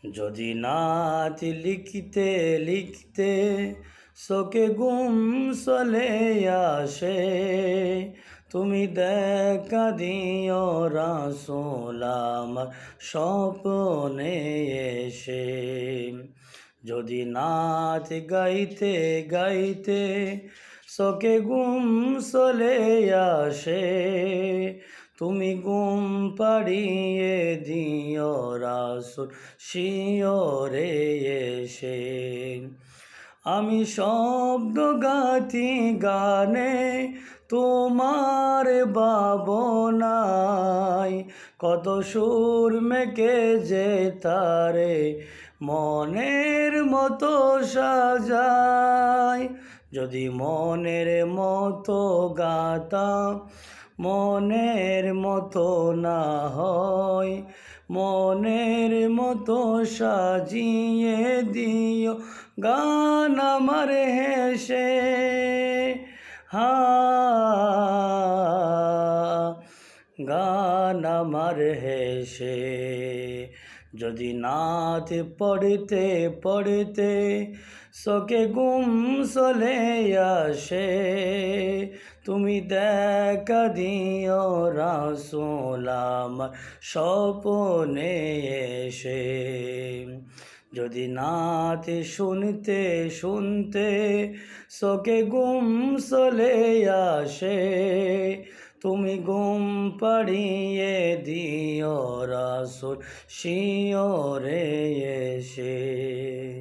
যদি নাত লিখতে লিখতে চোখে ঘুম চলে আসে, তুমি দেখা দিও রাসূল আমার স্বপ্নে এসে। যদি নাত গাইতে গাইতে চোখে ঘুম চলে আসে, তুমি ঘুম পাড়িয়ে দিও রাসূল শিয়রে এসে। আমি শব্দ গাতি গানে তোমার ভাবনায়, কত সুর মেকে যে তারে মনের মতো সাজায়। যদি মনের মতো গাতাম মনের মতো না হয়, মনের মতো সাজিয়ে দিও গান আমার হেসে। হা গান আমার হেসে। যদি নাত পড়তে পড়তে চোখে ঘুম চলে আসে, তুমি দেখা দিও রাসূল আমার স্বপ্নে এসে। যদি নাত শুনতে শুনতে চোখে ঘুম চলে আসে, তুমি ঘুম পাড়িয়ে দিও রাসূল শিয়রে এসে।